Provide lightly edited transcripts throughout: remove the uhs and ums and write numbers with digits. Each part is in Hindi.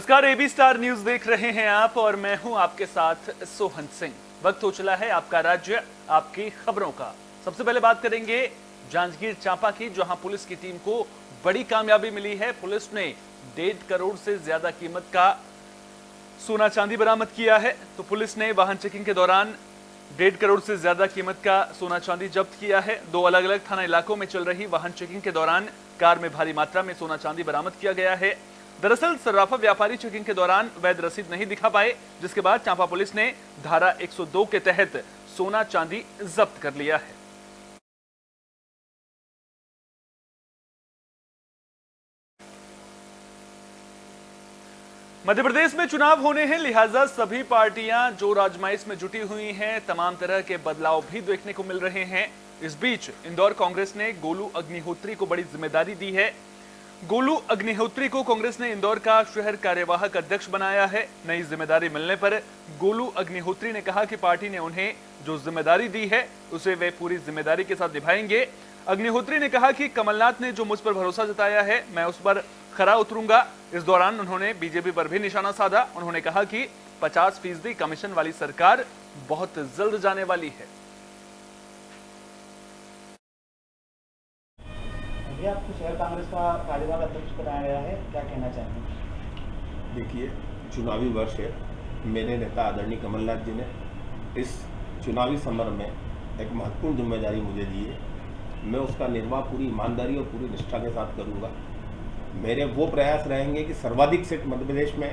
नमस्कार, एबी स्टार न्यूज देख रहे हैं आप और मैं हूं आपके साथ सोहन सिंह। वक्त हो चला है आपका राज्य आपकी खबरों का। सबसे पहले बात करेंगे जांजगीर चांपा की, जहां पुलिस की टीम को बड़ी कामयाबी मिली है। पुलिस ने 1.5 करोड़ से ज्यादा कीमत का सोना चांदी बरामद किया है। तो पुलिस ने वाहन चेकिंग के दौरान 1.5 करोड़ से ज्यादा कीमत का सोना चांदी जब्त किया है। 2 अलग अलग थाना इलाकों में चल रही वाहन चेकिंग के दौरान कार में भारी मात्रा में सोना चांदी बरामद किया गया है। दरअसल सर्राफा व्यापारी चेकिंग के दौरान वैध रसीद नहीं दिखा पाए, जिसके बाद चांपा पुलिस ने धारा 102 के तहत सोना चांदी जब्त कर लिया है। मध्य प्रदेश में चुनाव होने हैं, लिहाजा सभी पार्टियां जोर आजमाइश में जुटी हुई हैं। तमाम तरह के बदलाव भी देखने को मिल रहे हैं। इस बीच इंदौर कांग्रेस ने गोलू अग्निहोत्री को बड़ी जिम्मेदारी दी है। गोलू अग्निहोत्री को कांग्रेस ने इंदौर का शहर कार्यवाहक अध्यक्ष बनाया है। नई जिम्मेदारी मिलने पर गोलू अग्निहोत्री ने कहा कि पार्टी ने उन्हें जो जिम्मेदारी दी है उसे वे पूरी जिम्मेदारी के साथ निभाएंगे। अग्निहोत्री ने कहा कि कमलनाथ ने जो मुझ पर भरोसा जताया है, मैं उस पर खरा उतरूंगा। इस दौरान उन्होंने बीजेपी पर भी निशाना साधा। उन्होंने कहा कि 50% कमीशन वाली सरकार बहुत जल्द जाने वाली है। आपको शहर कांग्रेस का कार्यवाहक अध्यक्ष बनाया गया है, क्या कहना चाहेंगे? देखिए, चुनावी वर्ष है। मेरे नेता आदरणीय कमलनाथ जी ने इस चुनावी समर में एक महत्वपूर्ण जिम्मेदारी मुझे दी है। मैं उसका निर्वाह पूरी ईमानदारी और पूरी निष्ठा के साथ करूंगा। मेरे वो प्रयास रहेंगे कि सर्वाधिक सीट मध्य प्रदेश में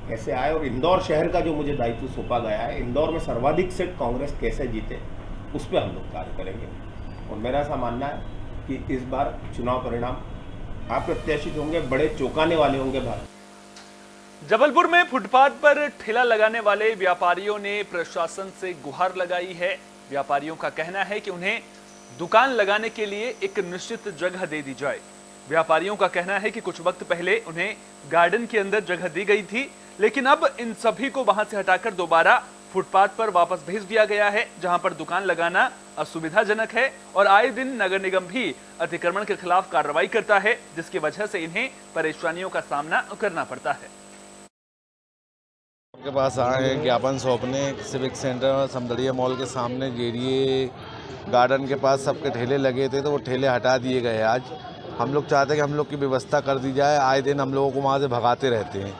कैसे आए और इंदौर शहर का जो मुझे दायित्व सौंपा गया है, इंदौर में सर्वाधिक सीट कांग्रेस कैसे जीते, उस पर हम लोग कार्य करेंगे। और मेरा ऐसा मानना है कि इस बार चुनाव परिणाम अप्रत्याशित होंगे, बड़े चौंकाने वाले होंगे। भारत जबलपुर में फुटपाथ पर ठेला लगाने वाले व्यापारियों ने प्रशासन से गुहार लगाई है। व्यापारियों का कहना है कि उन्हें दुकान लगाने के लिए एक निश्चित जगह दे दी जाए। व्यापारियों का कहना है कि कुछ वक्त पहले उन्हें गार्डन के अंदर जगह दी गई थी, लेकिन अब इन सभी को वहां से हटाकर दोबारा फुटपाथ पर वापस भेज दिया गया है, जहां पर दुकान लगाना असुविधाजनक है और आए दिन नगर निगम भी अतिक्रमण के खिलाफ कार्रवाई करता है, जिसकी वजह से इन्हें परेशानियों का सामना करना पड़ता है। आपके पास आए हैं ज्ञापन सौंपने सिविक सेंटर समदड़िया मॉल के सामने जेडीए गार्डन के पास सबके ठेले लगे थे, तो वो ठेले हटा दिए गए। आज हम लोग चाहते हैं कि हम लोग की व्यवस्था कर दी जाए। आए दिन हम लोगों को वहाँ से भगाते रहते हैं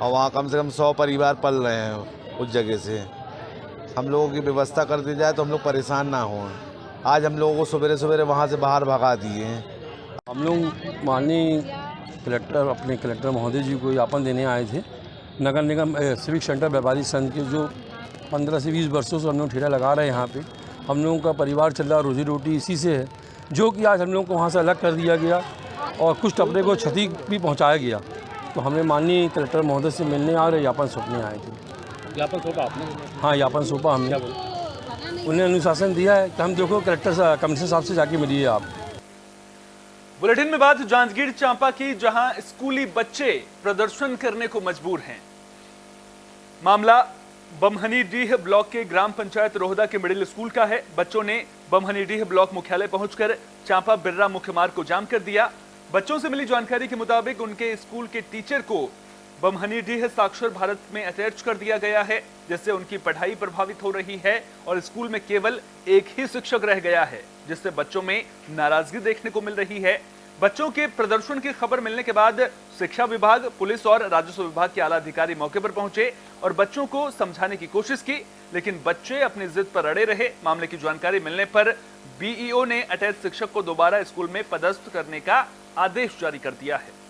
और वहाँ कम से कम 100 परिवार पल रहे हैं। उस जगह से हम लोगों की व्यवस्था कर दी जाए तो हम लोग परेशान ना हों। आज हम लोगों को सवेरे सवेरे वहाँ से बाहर भगा दिए हैं। हम लोग माननीय कलेक्टर महोदय जी को ज्ञापन देने आए थे। नगर निगम सिविक सेंटर व्यापारी संघ के जो 15 से 20 वर्षों से हम लोग ठेला लगा रहे हैं यहाँ पे, हम लोगों का परिवार चल रहा, रोजी रोटी इसी से है, जो कि आज हम लोग को वहाँ से अलग कर दिया गया और कुछ टपरे को क्षति भी पहुँचाया गया। तो हमें माननीय कलेक्टर महोदय से मिलने और ज्ञापन सौंपने आए थे। ज्ञापन सौंपा आपने? हाँ, ज्ञापन सौंपा हमने। उन्हें अनुशासन दिया है कि हम देखो कलेक्टर कमिश्नर साहब से जाके मिलिए आप। बुलेटिन में बात जांजगीर चांपा की, जहां स्कूली बच्चे प्रदर्शन करने को मजबूर हैं। मामला बमहनीडीह ब्लॉक के ग्राम पंचायत रोहदा के मिडिल स्कूल का है। बच्चों ने बमहनीडीह ब्लॉक मुख्यालय पहुंचकर चांपा बिर्रा मुख्य मार्ग को जाम कर दिया। बच्चों से मिली जानकारी के मुताबिक उनके स्कूल के टीचर को बमहनीडीह साक्षर भारत में अटैच कर दिया गया है, जिससे उनकी पढ़ाई प्रभावित हो रही है और स्कूल में केवल एक ही शिक्षक रह गया है, जिससे बच्चों में नाराजगी देखने को मिल रही है। बच्चों के प्रदर्शन की खबर मिलने के बाद शिक्षा विभाग, पुलिस और राजस्व विभाग के आला अधिकारी मौके पर पहुंचे और बच्चों को समझाने की कोशिश की, लेकिन बच्चे अपनी जिद पर अड़े रहे। मामले की जानकारी मिलने पर बीईओ ने अटैच शिक्षक को दोबारा स्कूल में पदस्थ करने का आदेश जारी कर दिया है।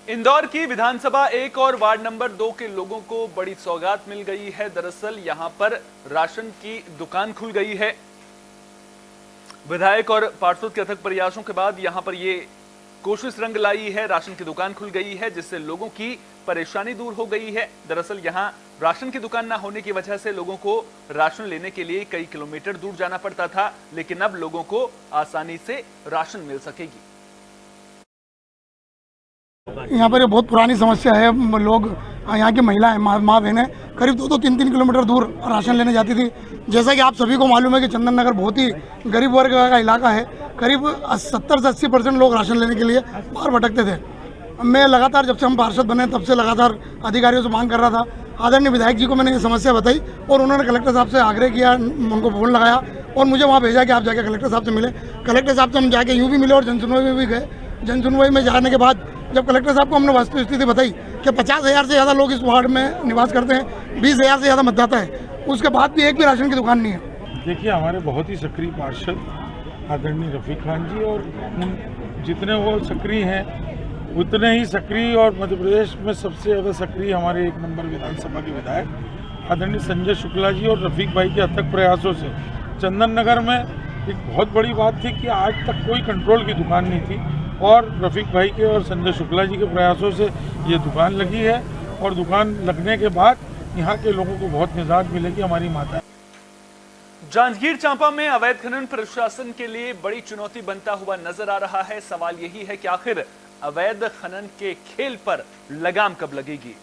इंदौर की विधानसभा 1 और वार्ड नंबर 2 के लोगों को बड़ी सौगात मिल गई है। दरअसल यहां पर राशन की दुकान खुल गई है। विधायक और पार्षद के अथक प्रयासों के बाद यहां पर ये कोशिश रंग लाई है। राशन की दुकान खुल गई है, जिससे लोगों की परेशानी दूर हो गई है। दरअसल यहां राशन की दुकान ना होने की वजह से लोगों को राशन लेने के लिए कई किलोमीटर दूर जाना पड़ता था, लेकिन अब लोगों को आसानी से राशन मिल सकेगी। यहाँ पर बहुत पुरानी समस्या है। लोग यहाँ की महिलाएं माँ बहनें करीब 2-3 किलोमीटर दूर राशन लेने जाती थी। जैसा कि आप सभी को मालूम है कि चंदन नगर बहुत ही गरीब वर्ग का इलाका है। करीब 70 से 80% लोग राशन लेने के लिए बाहर भटकते थे। मैं लगातार जब से हम पार्षद बने तब से लगातार अधिकारियों से मांग कर रहा था। आदरणीय विधायक जी को मैंने ये समस्या बताई और उन्होंने कलेक्टर साहब से आग्रह किया, उनको फ़ोन लगाया और मुझे वहाँ भेजा कि आप जाके कलेक्टर साहब से मिले। कलेक्टर साहब से हम जाके यूँ भी मिले और जनसुनवाई में भी गए। जनसुनवाई में जाने के बाद जब कलेक्टर साहब को हमने वास्तविक स्थिति बताई कि 50,000 से ज़्यादा लोग इस वार्ड में निवास करते हैं, 20,000 से ज़्यादा मतदाता है, उसके बाद भी एक भी राशन की दुकान नहीं है। देखिए, हमारे बहुत ही सक्रिय पार्षद आदरणीय रफ़ीक खान जी और जितने वो सक्रिय हैं उतने ही सक्रिय और मध्य प्रदेश में सबसे ज़्यादा सक्रिय हमारे 1 नंबर विधानसभा के विधायक आदरणीय संजय शुक्ला जी और रफ़ीक भाई के अथक प्रयासों से चंदन नगर में एक बहुत बड़ी बात थी कि आज तक कोई कंट्रोल की दुकान नहीं थी और रफ़ीक भाई के और संजय शुक्ला जी के प्रयासों से ये दुकान लगी है और दुकान लगने के बाद यहाँ के लोगों को बहुत निजात मिलेगी। हमारी माता जांजगीर चांपा में अवैध खनन प्रशासन के लिए बड़ी चुनौती बनता हुआ नजर आ रहा है। सवाल यही है कि आखिर अवैध खनन के खेल पर लगाम कब लगेगी।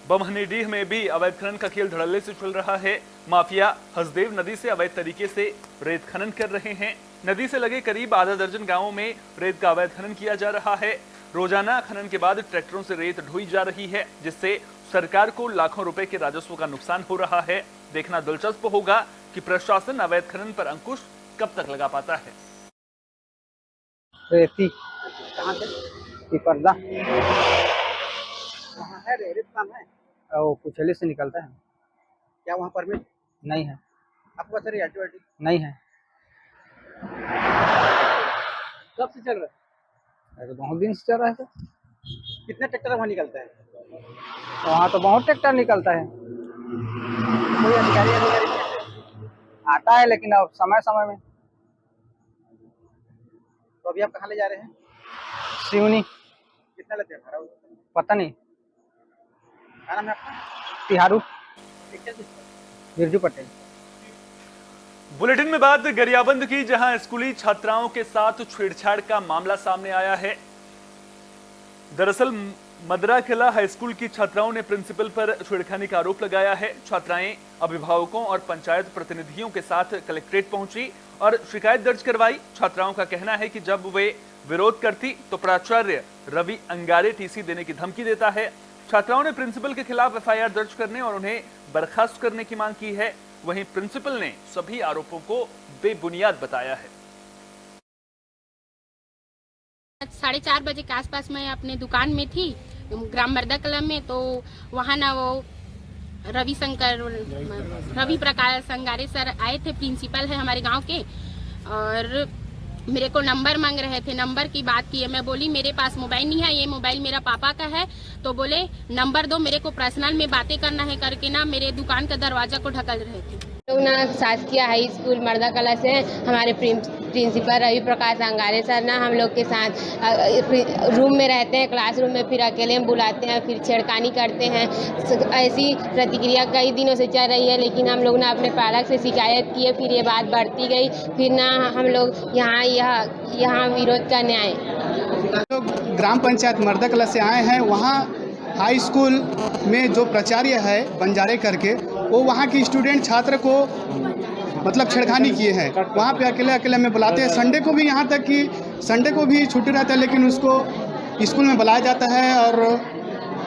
बमहनीडीह में भी अवैध खनन का खेल धड़ल्ले से चल रहा है। माफिया हसदेव नदी से अवैध तरीके से रेत खनन कर रहे हैं। नदी से लगे करीब आधा दर्जन गांवों में रेत का अवैध खनन किया जा रहा है। रोजाना खनन के बाद ट्रैक्टरों से रेत ढोई जा रही है, जिससे सरकार को लाखों रुपए के राजस्व का नुकसान हो रहा है। देखना दिलचस्प होगा कि प्रशासन अवैध खनन पर अंकुश कब तक लगा पाता है। रेती कहाँ से पर्दा वहाँ है रेत काम है, वो कुचले से निकलता है। क्या वहाँ परमिट नहीं है। आपको पता है एक्टिविटी नहीं है। कब से चल रहा है? अरे बहुत दिन से चल रहा है। कितने ट्रैक्टर वहाँ निकलता है? तो वहाँ तो बहुत ट्रैक्टर निकलता है। कोई अधिकारी आता है लेकिन अब समय समय में। तो अभी आप कहाँ ले जा रहे हैं? सिवनी। कितना लेते हैं भाड़ा? पता नहीं। क्या नाम है आपका? तिहारू बिरजू पटेल। बुलेटिन में बात गरियाबंद की, जहां स्कूली छात्राओं के साथ छेड़छाड़ का मामला सामने आया है। दरअसल मदरा किला हाई स्कूल की छात्राओं ने प्रिंसिपल पर छेड़खानी का आरोप लगाया है। छात्राएं अभिभावकों और पंचायत प्रतिनिधियों के साथ कलेक्ट्रेट पहुंची और शिकायत दर्ज करवाई। छात्राओं का कहना है कि जब वे विरोध करती तो प्राचार्य रवि अंगारे टीसी देने की धमकी देता है। छात्राओं ने प्रिंसिपल के खिलाफ एफआईआर दर्ज करने और उन्हें बर्खास्त करने की मांग की है। वहीं प्रिंसिपल ने सभी आरोपों को बेबुनियाद बताया है। 4:30 बजे के आसपास मैं अपने दुकान में थी ग्राम मर्दा कला में, तो वहाँ ना वो रवि प्रकाश संगारे सर आए थे, प्रिंसिपल है हमारे गांव के, और मेरे को नंबर मांग रहे थे। नंबर की बात की है, मैं बोली मेरे पास मोबाइल नहीं है, ये मोबाइल मेरा पापा का है। तो बोले नंबर दो, मेरे को पर्सनल में बातें करना है करके ना मेरे दुकान का दरवाजा को ढकल रहे थे। लोग ना शासकीय हाई स्कूल मर्दा कला से हमारे प्रिंसिपल रवि प्रकाश अंगारे सर ना हम लोग के साथ रूम में रहते हैं, क्लासरूम में, फिर अकेले में बुलाते हैं, फिर छेड़खानी करते हैं। ऐसी प्रतिक्रिया कई दिनों से चल रही है, लेकिन हम लोग ना अपने पालक से शिकायत किए, फिर ये बात बढ़ती गई, फिर ना हम लोग यहाँ विरोध करने आए। लोग ग्राम पंचायत मर्दा कला से आए हैं। वहाँ हाई स्कूल में जो प्राचार्य है बंजारे करके, वो वहाँ की स्टूडेंट छात्र को मतलब छेड़खानी किए हैं। वहाँ पे अकेले अकेले में बुलाते हैं। संडे को भी, यहाँ तक कि संडे को भी छुट्टी रहता है, लेकिन उसको स्कूल में बुलाया जाता है और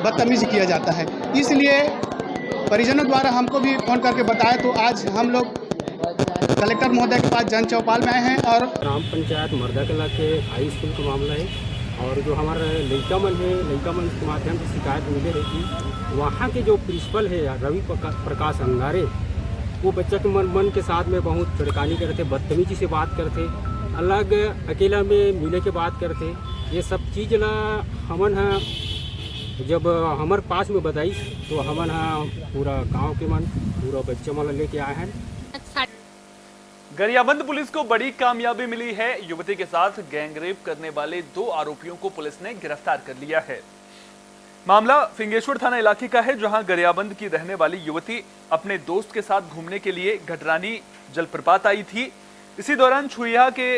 बदतमीजी किया जाता है। इसलिए परिजनों द्वारा हमको भी फ़ोन करके बताया, तो आज हम लोग कलेक्टर महोदय के पास जन चौपाल में आए हैं। और ग्राम पंचायत मर्दा कला के हाई स्कूल का मामला है, और जो हमारा लड़का मन है, लड़का मन के माध्यम से शिकायत मिले रही कि वहाँ के जो प्रिंसिपल है रवि प्रकाश अंगारे, वो बच्चा के मन के साथ में बहुत छेड़खानी करते, बदतमीजी से बात करते, अलग अकेला में मिले के बात करते। ये सब चीज़ ला हमन जब हमारे पास में बताई तो हमन पूरा गांव के मन, पूरा बच्चा मन लेके आए हैं। गरियाबंद पुलिस को बड़ी कामयाबी मिली है। युवती के साथ गैंगरेप करने वाले 2 आरोपियों को पुलिस ने गिरफ्तार कर लिया है। मामला फिंगेश्वर थाना इलाके का है, जहां गरियाबंद की रहने वाली युवती अपने दोस्त के साथ घूमने के लिए घटरानी जलप्रपात आई थी। इसी दौरान छुइया के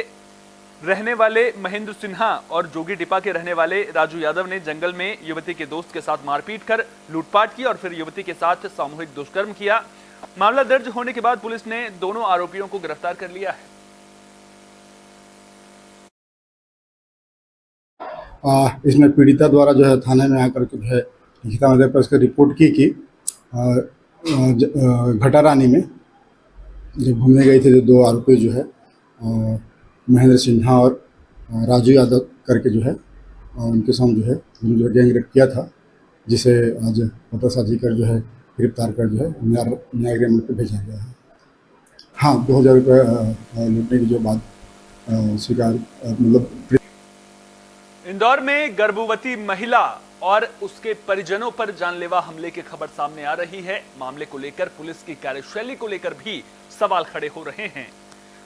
रहने वाले महेंद्र सिन्हा और जोगी डिपा के रहने वाले राजू यादव ने जंगल में युवती के दोस्त के साथ मारपीट कर लूटपाट की और फिर युवती के साथ सामूहिक दुष्कर्म किया। मामला दर्ज होने के बाद पुलिस ने दोनों आरोपियों को गिरफ्तार कर लिया है। इसमें पीड़िता द्वारा जो है थाने में आकर के जो है लिखित आवेदन पर इसका रिपोर्ट की कि घटारानी में जब घूमने गए थे जो दो आरोपी जो है महेंद्र सिन्हा और राजू यादव करके जो है उनके साथ जो है गैंग रेप किया था, जिसे आज पतासाजी कर जो है गिरफ्तार कर जो है न्यायिक रिमांड पर भेजा गया है। हाँ, 2000 रुपये लूटने की जो बात स्वीकार मतलब। इंदौर में गर्भवती महिला और उसके परिजनों पर जानलेवा हमले की खबर सामने आ रही है। मामले को लेकर पुलिस की कार्यशैली को लेकर भी सवाल खड़े हो रहे हैं।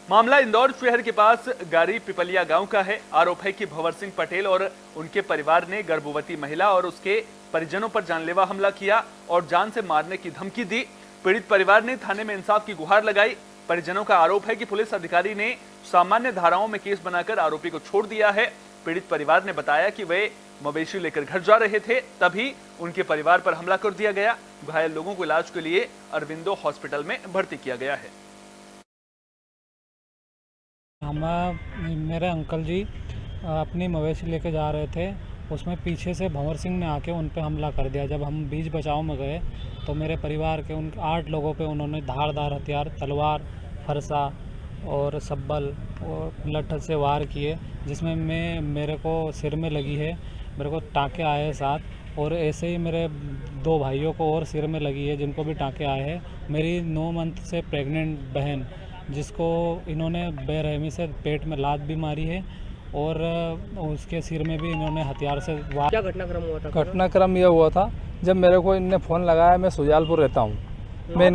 मामला इंदौर शहर के पास गारी पिपलिया गांव का है। आरोप है कि भंवर सिंह पटेल और उनके परिवार ने गर्भवती महिला और उसके परिजनों पर जानलेवा हमला किया और जान से मारने की धमकी दी। पीड़ित परिवार ने थाने में इंसाफ की गुहार लगाई। परिजनों का आरोप है कि पुलिस अधिकारी ने सामान्य धाराओं में केस बनाकर आरोपी को छोड़ दिया है। पीड़ित परिवार ने बताया कि वे मवेशी लेकर घर जा रहे थे, तभी उनके परिवार पर हमला कर दिया गया। घायल लोगों को इलाज के लिए अरविंदो हॉस्पिटल में भर्ती किया गया है। मेरे अंकल जी अपनी मवेशी लेके जा रहे थे, उसमें पीछे से भंवर सिंह ने आके उन पे हमला कर दिया। जब हम बीच बचाव में गए तो मेरे परिवार के उन 8 लोगों पे उन्होंने धारदार हथियार, तलवार, फरसा और सब्बल और लट्ठ से वार किए, जिसमें मेरे को सिर में लगी है, मेरे को टाँके आए हैं 7 और ऐसे ही मेरे 2 भाइयों को और सिर में लगी है जिनको भी टाँके आए हैं। मेरी 9 मंथ से प्रेग्नेंट बहन जिसको इन्होंने बेरहमी से पेट में लात भी मारी है और उसके सिर में भी इन्होंने हथियार से वार। क्या घटनाक्रम हुआ था? घटनाक्रम यह हुआ था जब मेरे को इनने फ़ोन लगाया। मैं सुजालपुर रहता हूँ, मैं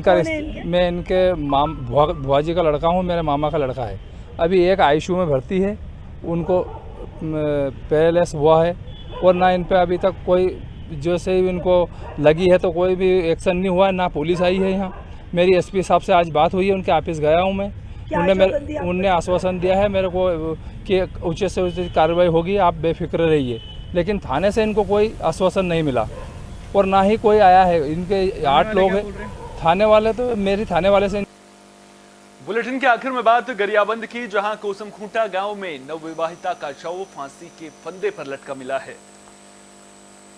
इनके बुआ जी का लड़का हूँ, मेरे मामा का लड़का है। अभी एक आईसीयू में भर्ती है, उनको पैरालिसिस हुआ है और ना इन पे अभी तक कोई जैसे ही इनको लगी है तो कोई भी एक्शन नहीं हुआ है, ना पुलिस आई है यहाँ। मेरी एसपी साहब से आज बात हुई है, उनके ऑफिस गया हूँ मैं। उनने आश्वासन दिया है मेरे को कि उचित से उचित कार्रवाई होगी, आप बेफिक्र रहिए। लेकिन थाने से इनको कोई आश्वासन नहीं मिला और ना ही कोई आया है। इनके 8 लोग हैं थाने वाले, तो मेरी थाने वाले से। बुलेटिन के आखिर में बात गरियाबंद की, जहां कोसमखूंटा गांव में नवविवाहिता का शव फांसी के फंदे पर लटका मिला है।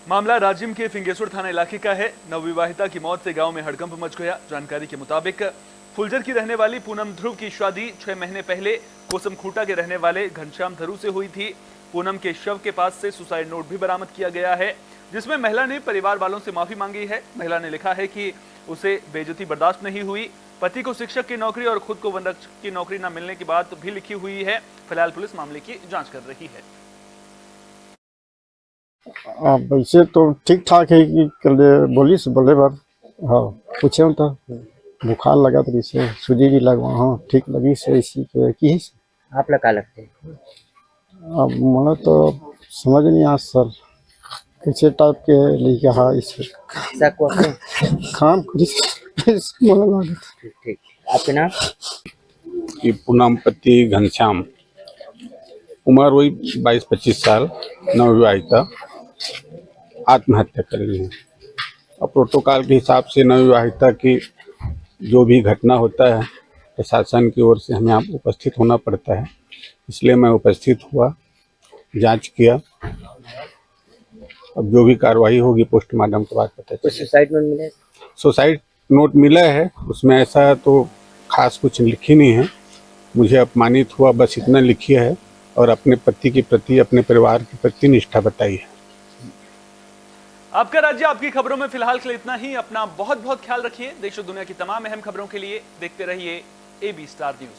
मामला राजिम के फिंगेश्वर थाना इलाके का है। नवविवाहिता की मौत से गांव में हड़कंप मच गया। जानकारी के मुताबिक फुलझर की रहने वाली पूनम ध्रुव की शादी 6 महीने पहले कोसमखूंटा के रहने वाले घनश्याम धरू से हुई थी। पूनम के शव के पास से सुसाइड नोट भी बरामद किया गया है, जिसमें महिला ने परिवार वालों से माफी मांगी है। महिला ने लिखा है कि उसे बेइज्जती बर्दाश्त नहीं हुई। पति को शिक्षक की नौकरी और खुद को वन रक्षक की नौकरी न मिलने की बात भी लिखी हुई है। फिलहाल पुलिस मामले की जांच कर रही है। वैसे तो ठीक ठाक है कि कल बोली से बोले बार हाँ पूछे तो बुखार लगा तो इसे सूजी जी लगवा हाँ ठीक लगी से इसी की ही आप लगा लगते हैं। अब मैंने तो समझ नहीं आ सर कैसे टाइप के लिए हाँ इसे खाम ठीक। आपके नाम? कि पूनम पति घनश्याम, उम्र वही 22-25 साल, नवविवाहिता, आत्महत्या कर ली है। और प्रोटोकॉल के हिसाब से नवविवाहिता की जो भी घटना होता है प्रशासन की ओर से हमें यहाँ उपस्थित होना पड़ता है, इसलिए मैं उपस्थित हुआ, जांच किया। अब जो भी कार्रवाई होगी पोस्टमार्टम के बाद पता चलेगा। सुसाइड नोट मिला? सुसाइड नोट मिला है, उसमें ऐसा तो खास कुछ लिखी नहीं है। मुझे अपमानित हुआ बस इतना लिखी है और अपने पति के प्रति, अपने परिवार के प्रति निष्ठा बताई है। आपका राज्य आपकी खबरों में फिलहाल के लिए इतना ही। अपना बहुत बहुत ख्याल रखिए। देश और दुनिया की तमाम अहम खबरों के लिए देखते रहिए AB स्टार न्यूज।